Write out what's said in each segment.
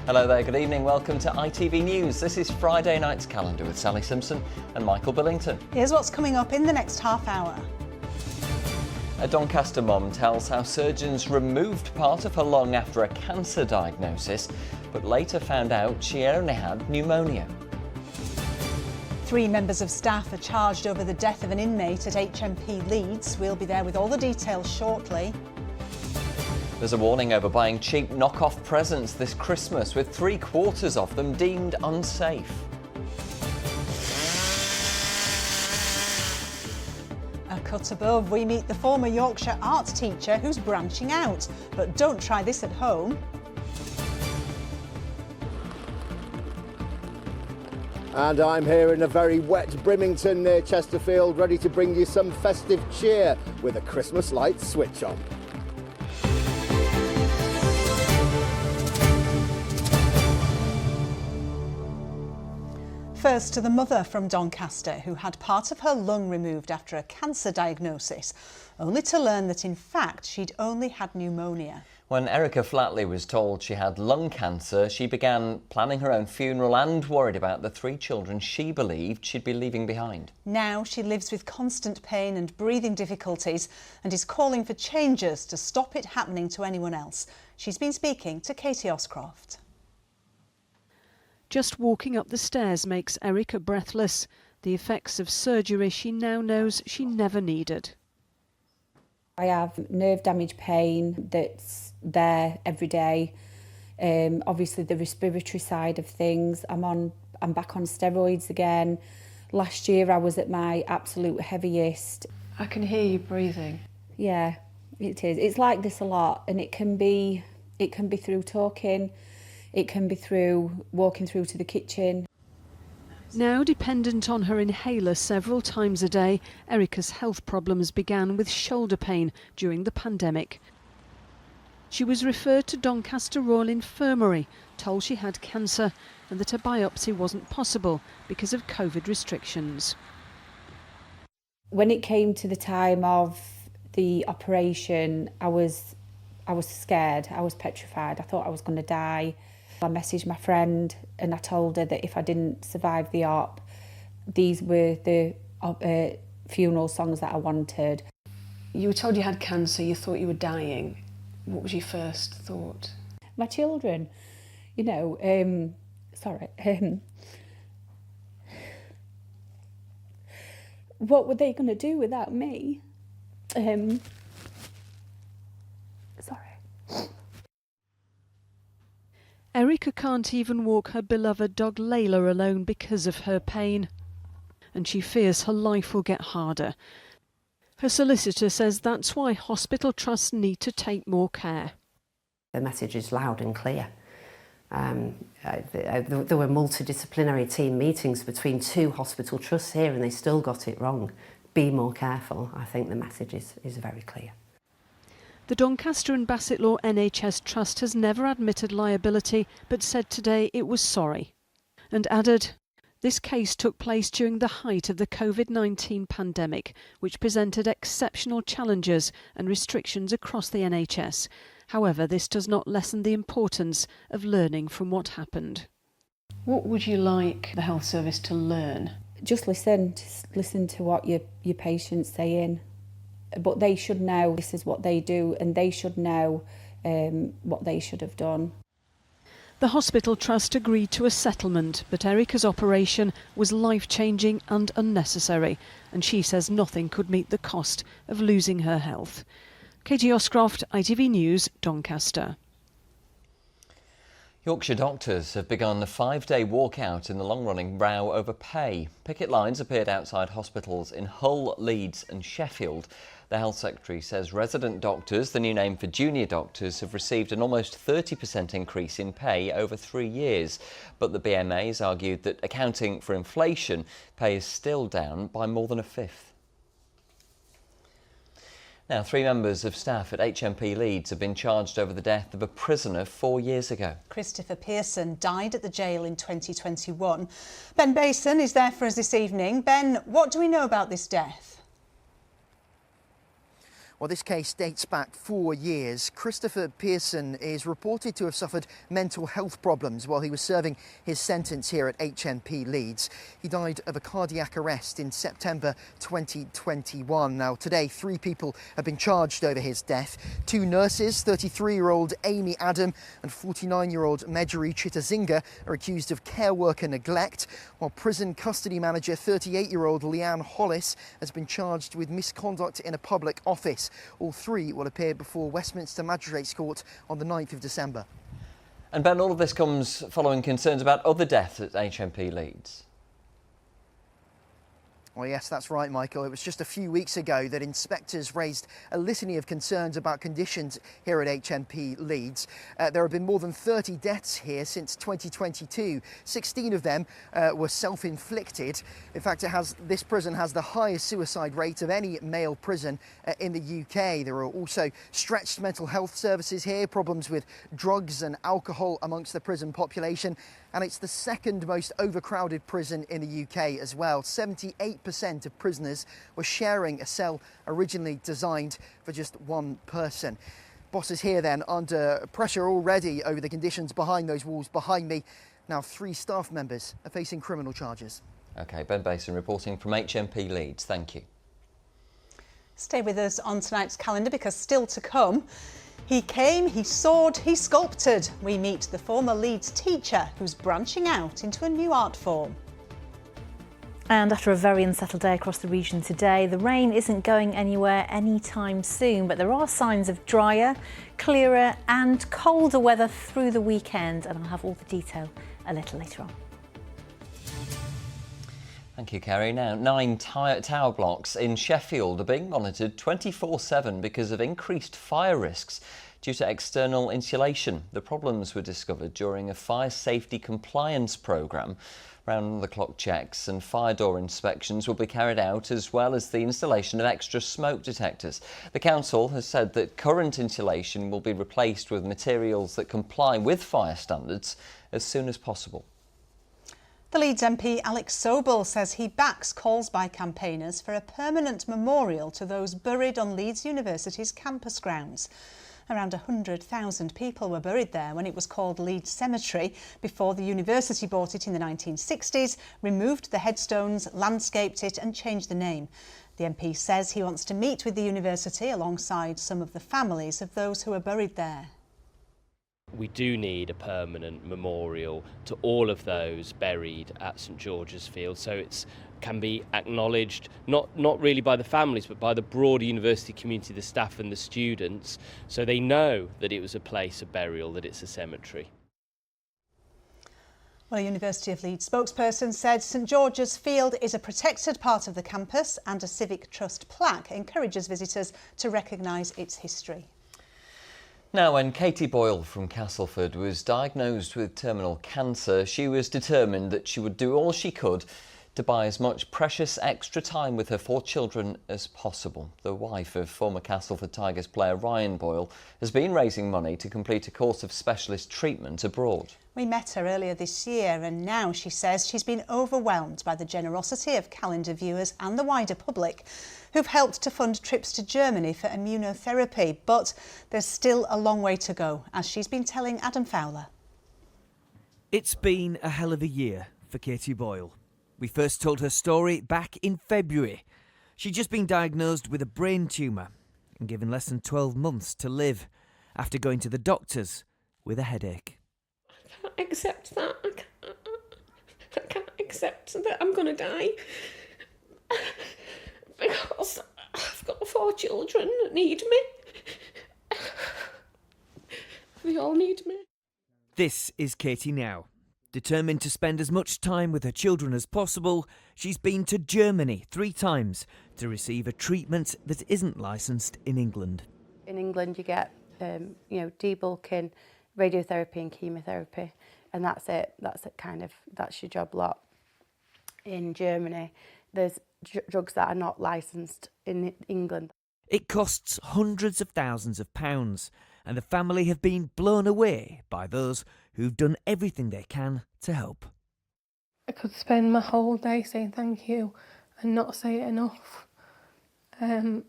Hello there, good evening, welcome to ITV News. This is Friday night's calendar with Sally Simpson and Michael Billington. Here's what's coming up in the next half hour. A Doncaster mum tells how surgeons removed part of her lung after a cancer diagnosis, but later found out she only had pneumonia. 3 members of staff are charged over the death of an inmate at HMP Leeds. We'll be there with all the details shortly. There's a warning over buying cheap knockoff presents this Christmas, with 3/4 of them deemed unsafe. A cut above, we meet the former Yorkshire art teacher who's branching out. But don't try this at home. And I'm here in a very wet Brimington near Chesterfield, ready to bring you some festive cheer with a Christmas light switch on. First to the mother from Doncaster who had part of her lung removed after a cancer diagnosis, only to learn that in fact she'd only had pneumonia. When Erica Flatley was told she had lung cancer, she began planning her own funeral and worried about the 3 children she believed she'd be leaving behind. Now she lives with constant pain and breathing difficulties and is calling for changes to stop it happening to anyone else. She's been speaking to Katie Oscroft. Just walking up the stairs makes Erica breathless, the effects of surgery she now knows she never needed. I have nerve damage pain that's there every day. Obviously the respiratory side of things, I'm back on steroids again. Last year I was at my absolute heaviest. I can hear you breathing. Yeah, it is. It's like this a lot, and it can be through talking. It can be through walking through to the kitchen. Now dependent on her inhaler several times a day, Erica's health problems began with shoulder pain during the pandemic. She was referred to Doncaster Royal Infirmary, told she had cancer and that a biopsy wasn't possible because of COVID restrictions. When it came to the time of the operation, I was scared, I was petrified, I thought I was going to die. I messaged my friend and I told her that if I didn't survive the op, these were the funeral songs that I wanted. You were told you had cancer, you thought you were dying. What was your first thought? My children, you know, what were they going to do without me? Erica can't even walk her beloved dog Layla alone because of her pain, and she fears her life will get harder. Her solicitor says that's why hospital trusts need to take more care. The message is loud and clear. There were multidisciplinary team meetings between 2 hospital trusts here and they still got it wrong. Be more careful. I think the message is very clear. The Doncaster and Bassetlaw NHS Trust has never admitted liability but said today it was sorry and added, this case took place during the height of the COVID-19 pandemic, which presented exceptional challenges and restrictions across the NHS. However, this does not lessen the importance of learning from what happened. What would you like the health service to learn? Just listen to what your patient's saying. But they should know this is what they do and they should know what they should have done. The hospital trust agreed to a settlement, but Erica's operation was life-changing and unnecessary, and she says nothing could meet the cost of losing her health. Katie Oscroft, ITV News, Doncaster. Yorkshire doctors have begun a 5-day walkout in the long-running row over pay. Picket lines appeared outside hospitals in Hull, Leeds and Sheffield. The Health Secretary says resident doctors, the new name for junior doctors, have received an almost 30% increase in pay over 3 years. But the BMA's argued that accounting for inflation, pay is still down by more than a fifth. Now, 3 members of staff at HMP Leeds have been charged over the death of a prisoner 4 years ago. Christopher Pearson died at the jail in 2021. Ben Bason is there for us this evening. Ben, what do we know about this death? Well, this case dates back 4 years. Christopher Pearson is reported to have suffered mental health problems while he was serving his sentence here at HMP Leeds. He died of a cardiac arrest in September 2021. Now, today, 3 people have been charged over his death. 2 nurses, 33-year-old Amy Adam and 49-year-old Medjari Chitazinga, are accused of care worker neglect, while prison custody manager 38-year-old Leanne Hollis has been charged with misconduct in a public office. All 3 will appear before Westminster Magistrates Court on the 9th of December. And Ben, all of this comes following concerns about other deaths at HMP Leeds. Well, yes, that's right, Michael. It was just a few weeks ago that inspectors raised a litany of concerns about conditions here at HMP Leeds. There have been more than 30 deaths here since 2022. 16 of them were self-inflicted. In fact, this prison has the highest suicide rate of any male prison in the UK. There are also stretched mental health services here, problems with drugs and alcohol amongst the prison population. And it's the second most overcrowded prison in the UK as well. 78% of prisoners were sharing a cell originally designed for just one person. Bosses here then under pressure already over the conditions behind those walls behind me. Now 3 staff members are facing criminal charges. OK, Ben Bason reporting from HMP Leeds. Thank you. Stay with us on tonight's calendar because still to come. He came, he soared, he sculpted. We meet the former Leeds teacher who's branching out into a new art form. And after a very unsettled day across the region today, the rain isn't going anywhere anytime soon, but there are signs of drier, clearer and colder weather through the weekend, and I'll have all the detail a little later on. Thank you, Kerry. Now, 9 tower blocks in Sheffield are being monitored 24/7 because of increased fire risks due to external insulation. The problems were discovered during a fire safety compliance programme. Round-the-clock checks and fire door inspections will be carried out, as well as the installation of extra smoke detectors. The council has said that current insulation will be replaced with materials that comply with fire standards as soon as possible. The Leeds MP Alex Sobel says he backs calls by campaigners for a permanent memorial to those buried on Leeds University's campus grounds. Around 100,000 people were buried there when it was called Leeds Cemetery before the university bought it in the 1960s, removed the headstones, landscaped it and changed the name. The MP says he wants to meet with the university alongside some of the families of those who are buried there. We do need a permanent memorial to all of those buried at St George's Field, so it can be acknowledged not really by the families but by the broader university community, the staff and the students, so they know that it was a place of burial, that it's a cemetery. Well, a University of Leeds spokesperson said St George's Field is a protected part of the campus and a Civic Trust plaque encourages visitors to recognise its history. Now, when Katie Boyle from Castleford was diagnosed with terminal cancer, she was determined that she would do all she could to buy as much precious extra time with her 4 children as possible. The wife of former Castleford Tigers player Ryan Boyle has been raising money to complete a course of specialist treatment abroad. We met her earlier this year and now she says she's been overwhelmed by the generosity of calendar viewers and the wider public who've helped to fund trips to Germany for immunotherapy. But there's still a long way to go, as she's been telling Adam Fowler. It's been a hell of a year for Katie Boyle. We first told her story back in February. She'd just been diagnosed with a brain tumour and given less than 12 months to live after going to the doctors with a headache. I can't accept that. I can't accept that I'm going to die. Because I've got 4 children that need me. They all need me. This is Katie now. Determined to spend as much time with her children as possible, she's been to Germany 3 times to receive a treatment that isn't licensed in England. In England you get, debulking, radiotherapy and chemotherapy, and that's it. That's your job lot. In Germany, there's drugs that are not licensed in England. It costs hundreds of thousands of pounds, and the family have been blown away by those who've done everything they can to help. I could spend my whole day saying thank you and not say it enough. But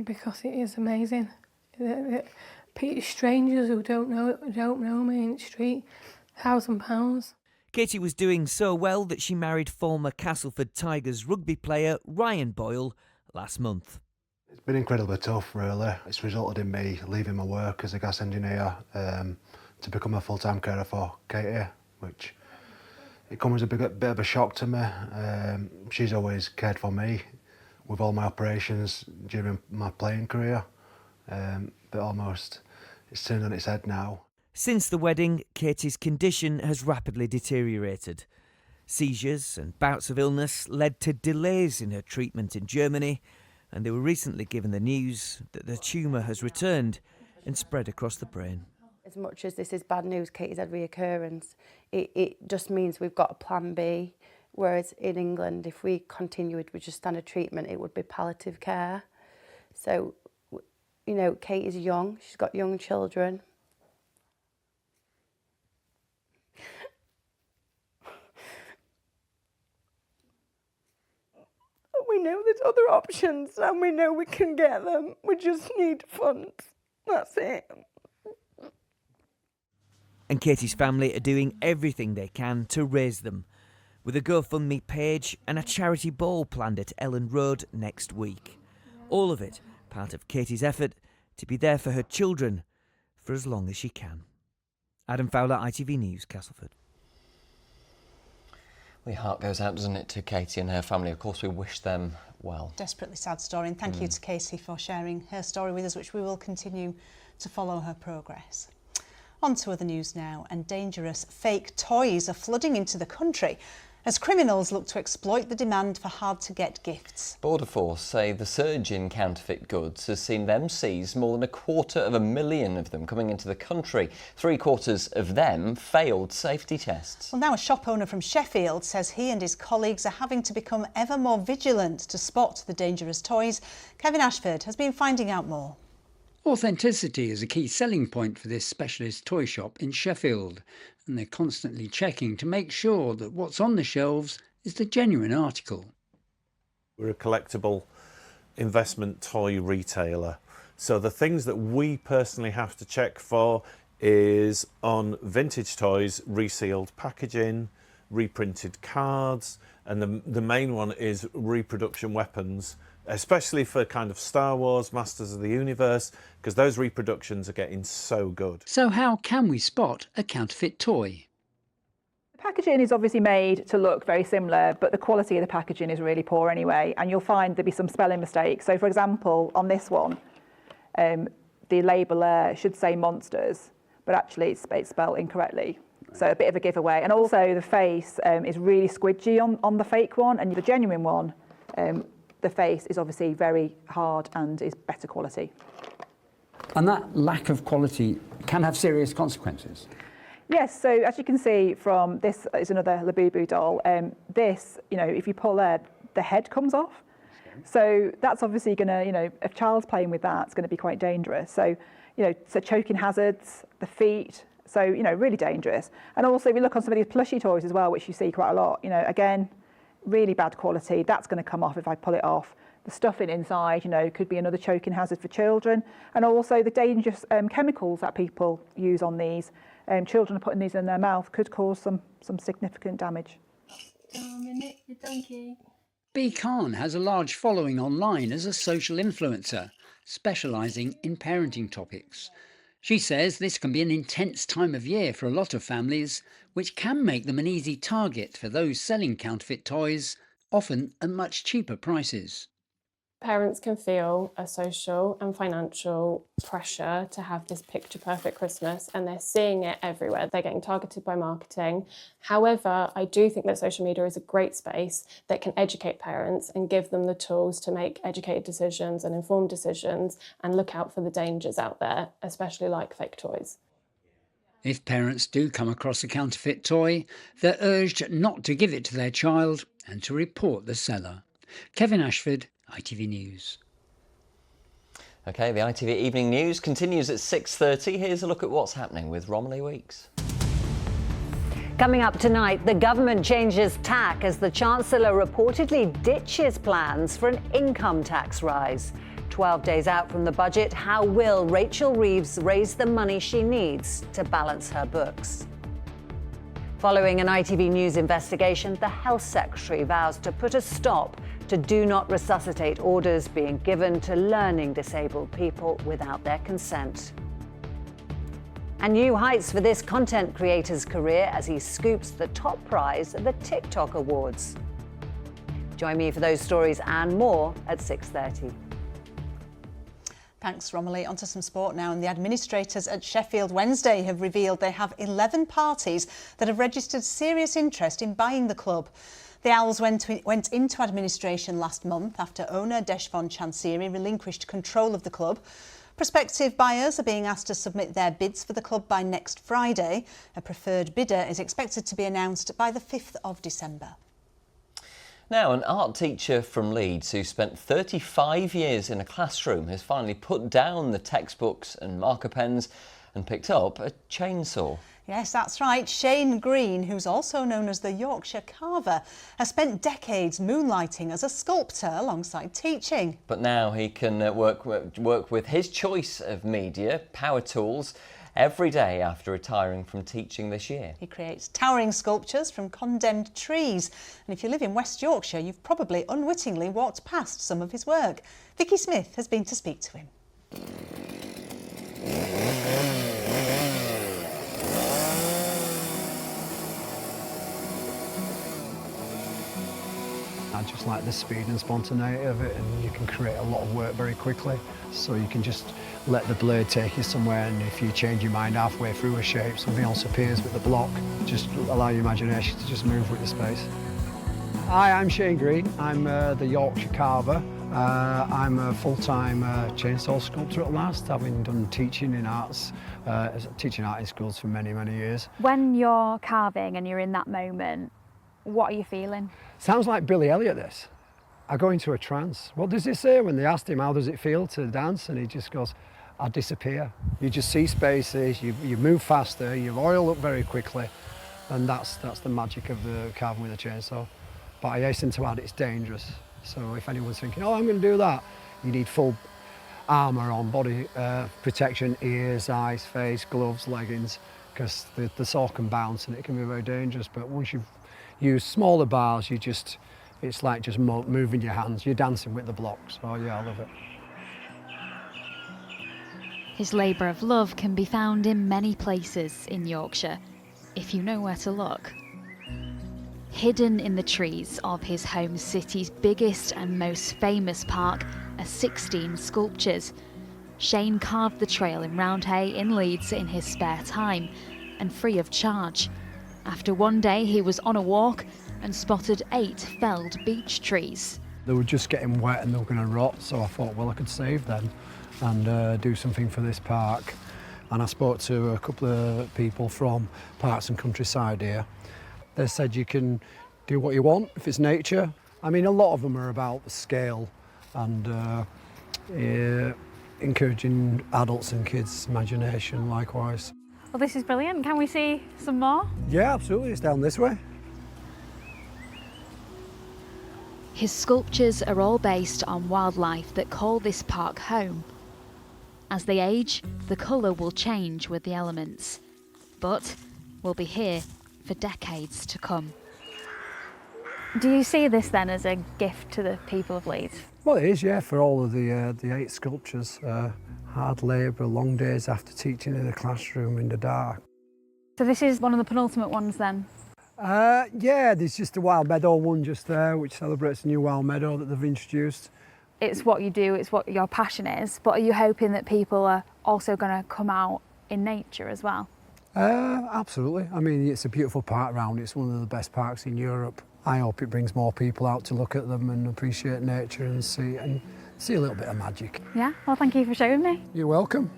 Because it is amazing. Strangers who don't know me in the street, £1,000. Katie was doing so well that she married former Castleford Tigers rugby player Ryan Boyle last month. It's been incredibly tough, really. It's resulted in me leaving my work as a gas engineer to become a full-time carer for Katie, which it comes as a bit of a shock to me. She's always cared for me with all my operations during my playing career, but almost it's turned on its head now. Since the wedding, Katie's condition has rapidly deteriorated. Seizures and bouts of illness led to delays in her treatment in Germany, and they were recently given the news that the tumour has returned and spread across the brain. As much as this is bad news, Katie's had reoccurrence, it just means we've got a plan B, whereas in England, if we continued with just standard treatment, it would be palliative care. So, you know, Kate is young, she's got young children. We know there's other options and we know we can get them. We just need funds. That's it. And Katie's family are doing everything they can to raise them, with a GoFundMe page and a charity ball planned at Ellen Road next week. All of it part of Katie's effort to be there for her children for as long as she can. Adam Fowler, ITV News, Castleford. Your heart goes out, doesn't it, to Katie and her family. Of course, we wish them well. Desperately sad story, and thank you to Katie for sharing her story with us, which we will continue to follow her progress. On to other news now, and dangerous fake toys are flooding into the country as criminals look to exploit the demand for hard-to-get gifts. Border Force say the surge in counterfeit goods has seen them seize more than 250,000 of them coming into the country. 3/4 of them failed safety tests. Well, now a shop owner from Sheffield says he and his colleagues are having to become ever more vigilant to spot the dangerous toys. Kevin Ashford has been finding out more. Authenticity is a key selling point for this specialist toy shop in Sheffield, and they're constantly checking to make sure that what's on the shelves is the genuine article. We're a collectible investment toy retailer, so the things that we personally have to check for is on vintage toys, resealed packaging, reprinted cards, and the main one is reproduction weapons, especially for kind of Star Wars, Masters of the Universe, because those reproductions are getting so good. So how can we spot a counterfeit toy? The packaging is obviously made to look very similar, but the quality of the packaging is really poor anyway, and you'll find there'll be some spelling mistakes. So for example, on this one, the labeler should say monsters, but actually it's spelled incorrectly. So a bit of a giveaway. And also the face is really squidgy on the fake one, and the genuine one, the face is obviously very hard and is better quality. And that lack of quality can have serious consequences. Yes, so as you can see from this is another Labubu doll. This, if you pull there, the head comes off. So that's obviously going to, if a child's playing with that, it's going to be quite dangerous. So, so choking hazards, the feet, so, really dangerous. And also if you look on some of these plushie toys as well, which you see quite a lot, again, really bad quality. That's going to come off if I pull it off. The stuffing inside, could be another choking hazard for children. And also the dangerous chemicals that people use on these. Children are putting these in their mouth could cause some significant damage. Bea Khan has a large following online as a social influencer, specialising in parenting topics. She says this can be an intense time of year for a lot of families, which can make them an easy target for those selling counterfeit toys, often at much cheaper prices. Parents can feel a social and financial pressure to have this picture-perfect Christmas, and they're seeing it everywhere. They're getting targeted by marketing. However, I do think that social media is a great space that can educate parents and give them the tools to make educated decisions and informed decisions and look out for the dangers out there, especially like fake toys. If parents do come across a counterfeit toy, they're urged not to give it to their child and to report the seller. Kevin Ashford, ITV News. OK, the ITV Evening News continues at 6:30. Here's a look at what's happening with Romilly Weeks. Coming up tonight, the government changes tack as the Chancellor reportedly ditches plans for an income tax rise. 12 days out from the budget, how will Rachel Reeves raise the money she needs to balance her books? Following an ITV News investigation, the Health Secretary vows to put a stop to do not resuscitate orders being given to learning disabled people without their consent. And new heights for this content creator's career as he scoops the top prize at the TikTok Awards. Join me for those stories and more at 6:30. Thanks, Romilly. On to some sport now. And the administrators at Sheffield Wednesday have revealed they have 11 parties that have registered serious interest in buying the club. The Owls went into administration last month after owner Deshvon Chansiri relinquished control of the club. Prospective buyers are being asked to submit their bids for the club by next Friday. A preferred bidder is expected to be announced by the 5th of December. Now, an art teacher from Leeds who spent 35 years in a classroom has finally put down the textbooks and marker pens and picked up a chainsaw. Yes, that's right. Shane Green, who's also known as the Yorkshire Carver, has spent decades moonlighting as a sculptor alongside teaching. But now he can work with his choice of media, power tools, every day after retiring from teaching this year. He creates towering sculptures from condemned trees. And if you live in West Yorkshire, you've probably unwittingly walked past some of his work. Vicky Smith has been to speak to him. I just like the speed and spontaneity of it, and you can create a lot of work very quickly. So you can just let the blade take you somewhere, and if you change your mind halfway through a shape, something else appears with the block. Just allow your imagination to just move with the space. Hi, I'm Shane Green. I'm the Yorkshire Carver. I'm a full-time chainsaw sculptor at last, having done teaching in arts, teaching art in schools for many, many years. When you're carving and you're in that moment, what are you feeling? Sounds like Billy Elliot, this. I go into a trance. What does he say when they asked him how does it feel to dance? And he just goes, I disappear. You just see spaces, you move faster, you oil up very quickly, and that's the magic of the carving with a chainsaw. But I hasten to add, it's dangerous. So if anyone's thinking, oh, I'm going to do that, you need full armour on, body protection, ears, eyes, face, gloves, leggings, because the saw can bounce and it can be very dangerous. But once you've used smaller bars, it's like just moving your hands. You're dancing with the blocks. So yeah, I love it. His labour of love can be found in many places in Yorkshire, if you know where to look. Hidden in the trees of his home city's biggest and most famous park are 16 sculptures. Shane carved the trail in Roundhay in Leeds in his spare time and free of charge. After one day he was on a walk and spotted 8 felled beech trees. They were just getting wet and they were going to rot, so I thought, well, I could save them and do something for this park. And I spoke to a couple of people from Parks and Countryside here. They said you can do what you want if it's nature. I mean, a lot of them are about the scale and encouraging adults and kids' imagination likewise. Well, this is brilliant. Can we see some more? Yeah, absolutely. It's down this way. His sculptures are all based on wildlife that call this park home. As they age, the colour will change with the elements, but will be here for decades to come. Do you see this then as a gift to the people of Leeds? Well, it is, yeah, for all of the 8 sculptures. Hard labour, long days after teaching in a classroom in the dark. So this is one of the penultimate ones then? Yeah, there's just a wild meadow one just there, which celebrates a new wild meadow that they've introduced. It's what you do, it's what your passion is, but are you hoping that people are also going to come out in nature as well? Absolutely. I mean, it's a beautiful park round. It's one of the best parks in Europe. I hope it brings more people out to look at them and appreciate nature and see a little bit of magic. Yeah, well, thank you for showing me. You're welcome.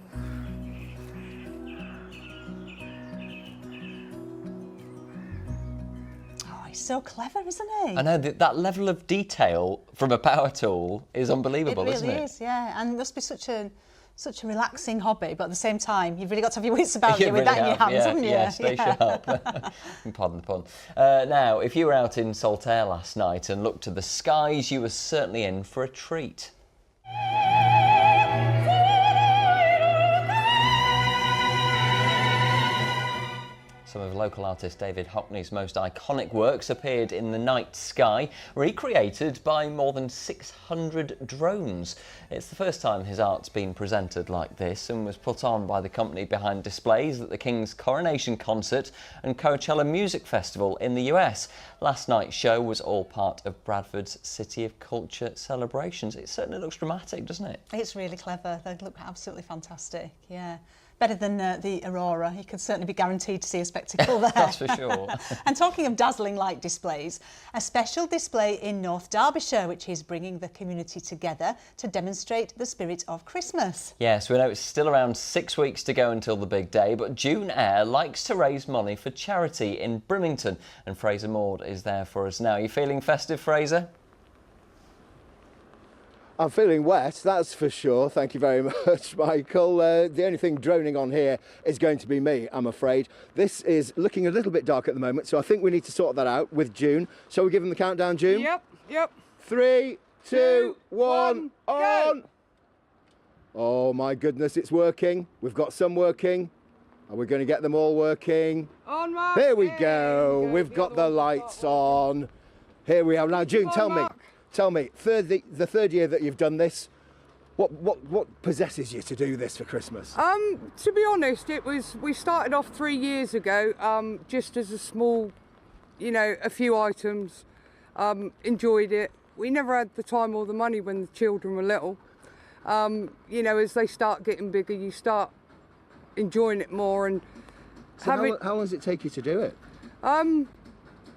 Oh, he's so clever, isn't he? I know, that level of detail from a power tool is unbelievable, isn't it? It really is, yeah. And it must be such a relaxing hobby, but at the same time, you've really got to have your wits about you with that in your hands, haven't you? Yeah, stay sharp. Pardon the pun. Now, if you were out in Saltaire last night and looked to the skies, you were certainly in for a treat. Some of local artist David Hockney's most iconic works appeared in the night sky, recreated by more than 600 drones. It's the first time his art's been presented like this and was put on by the company behind displays at the King's Coronation Concert and Coachella Music Festival in the US. Last night's show was all part of Bradford's City of Culture celebrations. It certainly looks dramatic, doesn't it? It's really clever. They look absolutely fantastic. Yeah. Better than the Aurora. You could certainly be guaranteed to see a spectacle there. That's for sure. And talking of dazzling light displays, a special display in North Derbyshire, which is bringing the community together to demonstrate the spirit of Christmas. Yes, we know it's still around 6 weeks to go until the big day, but June Air likes to raise money for charity in Brimington, and Fraser Maud is there for us now. Are you feeling festive, Fraser? I'm feeling wet, that's for sure. Thank you very much, Michael. The only thing droning on here is going to be me, I'm afraid. This is looking a little bit dark at the moment, so I think we need to sort that out with June. Shall we give them the countdown, June? Yep. 3, 2, 1, on! Oh my goodness, it's working. We've got some working. Are we going to get them all working? On, Mark. Here we go. We've got the lights on. Here we are. Now, June, tell me, the third year that you've done this, what possesses you to do this for Christmas? To be honest, we started off 3 years ago, just as a small, a few items. Enjoyed it. We never had the time or the money when the children were little. As they start getting bigger, you start enjoying it more. And so how long does it take you to do it?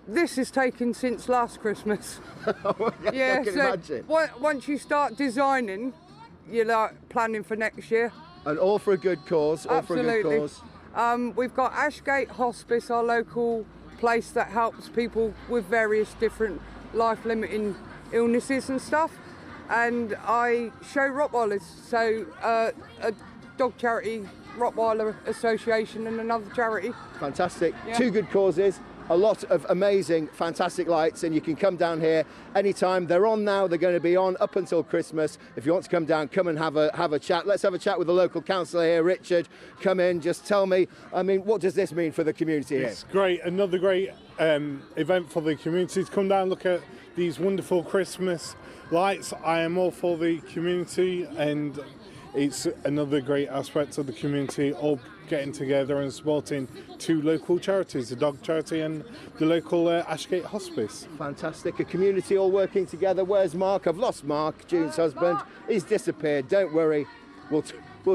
This has taken since last Christmas. I can imagine. Once you start designing, you're like planning for next year. And all for a good cause. Absolutely. For a good cause. We've got Ashgate Hospice, our local place that helps people with various different life-limiting illnesses and stuff. And I show Rottweilers, so a dog charity, Rottweiler Association, and another charity. Fantastic. Yeah. 2 good causes. A lot of amazing, fantastic lights, and you can come down here anytime. They're on now. They're going to be on up until Christmas. If you want to come down, come and have a chat. Let's have a chat with the local councillor here, Richard. Come in, just tell me, what does this mean for the community here? It's great. Another great event for the community to come down, look at these wonderful Christmas lights. I am all for the community, and it's another great aspect of the community, all getting together and supporting 2 local charities, the dog charity and the local Ashgate Hospice. Fantastic, a community all working together. Where's Mark? I've lost Mark, June's husband. Mark. He's disappeared. Don't worry, we'll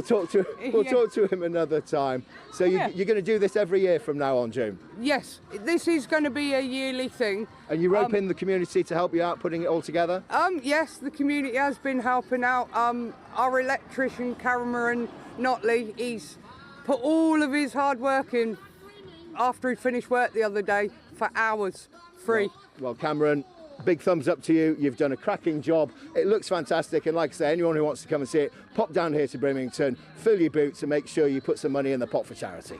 talk to him another time. So you're going to do this every year from now on, June? Yes, this is going to be a yearly thing. And you rope in the community to help you out putting it all together? Yes, the community has been helping out. Our electrician, Cameron Notley, he's put all of his hard work in after he finished work the other day for hours, free. Well, Cameron, big thumbs up to you. You've done a cracking job. It looks fantastic, and like I say, anyone who wants to come and see it, pop down here to Brimington, fill your boots and make sure you put some money in the pot for charity.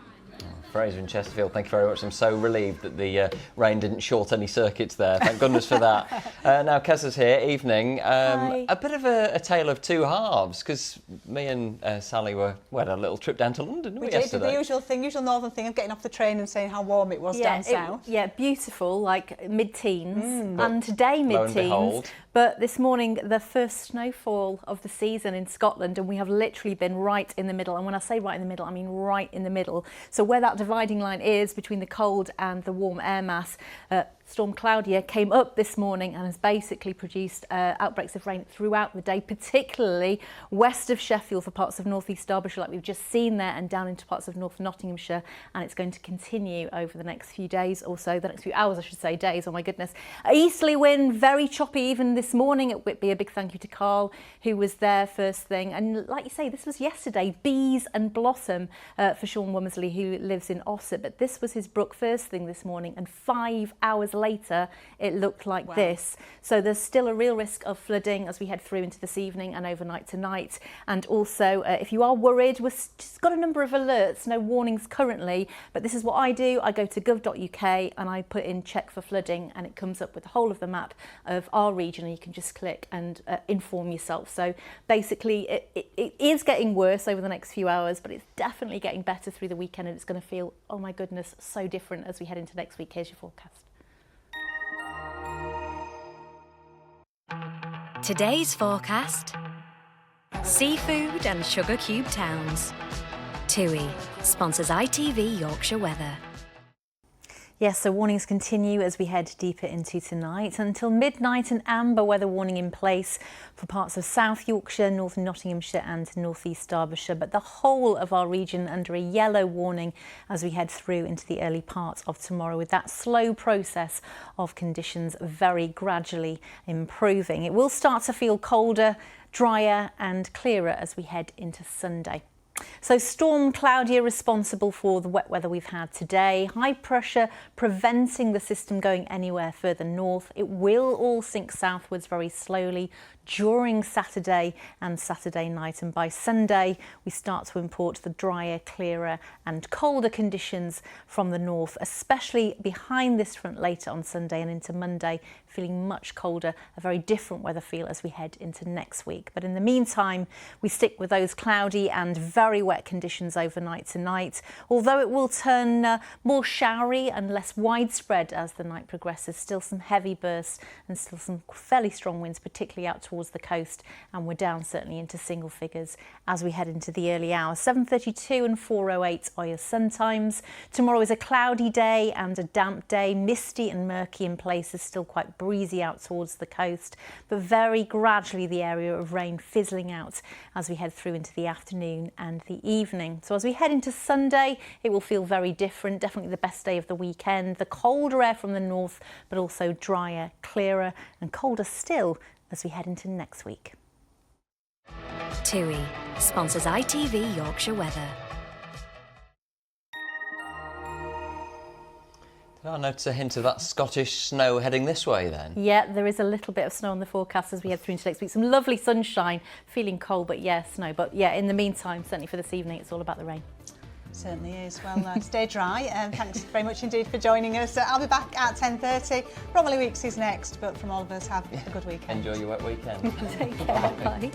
Fraser in Chesterfield, thank you very much. I'm so relieved that the rain didn't short any circuits there. Thank goodness for that. Now, Kessa's here, evening. A bit of a tale of 2 halves, because me and Sally we had a little trip down to London, didn't we, yesterday? We did the usual northern thing of getting off the train and saying how warm it was down south. Beautiful, like mid-teens, and today mid-teens. But this morning, the first snowfall of the season in Scotland, and we have literally been right in the middle. And when I say right in the middle, I mean right in the middle. So where that dividing line is between the cold and the warm air mass, Storm Claudia came up this morning and has basically produced outbreaks of rain throughout the day, particularly west of Sheffield for parts of northeast Derbyshire, like we've just seen there, and down into parts of North Nottinghamshire. And it's going to continue over the next few days or so, the next few hours, I should say, days, oh my goodness. Easterly wind, very choppy even this morning at Whitby. A big thank you to Carl, who was there first thing. And like you say, this was yesterday, bees and blossom for Sean Womersley, who lives in Ossett. But this was his brook first thing this morning, and 5 hours later it looked like this. So there's still a real risk of flooding as we head through into this evening and overnight tonight. And also if you are worried, we've just got a number of alerts, no warnings currently, but this is what I do. I go to gov.uk and I put in check for flooding, and it comes up with the whole of the map of our region, and you can just click and inform yourself. So basically it is getting worse over the next few hours, but it's definitely getting better through the weekend, and it's going to feel feel, oh my goodness, so different as we head into next week. Here's your forecast. Today's forecast: seafood and sugar cube towns. TUI sponsors ITV Yorkshire Weather. Yes, so warnings continue as we head deeper into tonight. Until midnight, an amber weather warning in place for parts of South Yorkshire, North Nottinghamshire and North East Derbyshire, but the whole of our region under a yellow warning as we head through into the early parts of tomorrow, with that slow process of conditions very gradually improving. It will start to feel colder, drier and clearer as we head into Sunday. So storm Claudia responsible for the wet weather we've had today. High pressure preventing the system going anywhere further north. It will all sink southwards very slowly during Saturday and Saturday night, and by Sunday we start to import the drier, clearer and colder conditions from the north, especially behind this front later on Sunday and into Monday, feeling much colder, a very different weather feel as we head into next week. But in the meantime, we stick with those cloudy and very wet conditions overnight tonight, although it will turn more showery and less widespread as the night progresses. Still some heavy bursts and still some fairly strong winds, particularly out towards the coast, and we're down certainly into single figures as we head into the early hours. 7:32 and 4:08 are your sun times. Tomorrow is a cloudy day and a damp day, misty and murky in places, still quite breezy out towards the coast, but very gradually the area of rain fizzling out as we head through into the afternoon and the evening. So as we head into Sunday, it will feel very different, definitely the best day of the weekend. The colder air from the north, but also drier, clearer and colder still as we head into next week. TUI sponsors ITV Yorkshire Weather. Did I notice a hint of that Scottish snow heading this way then? Yeah, there is a little bit of snow on the forecast as we head through into next week. Some lovely sunshine, feeling cold, but yeah, snow. But yeah, in the meantime, certainly for this evening, it's all about the rain. Certainly is. Well, stay dry. Thanks very much indeed for joining us. I'll be back at 10:30. Romilly Weeks is next, but from all of us, have a good weekend. Enjoy your wet weekend. Take care. Bye.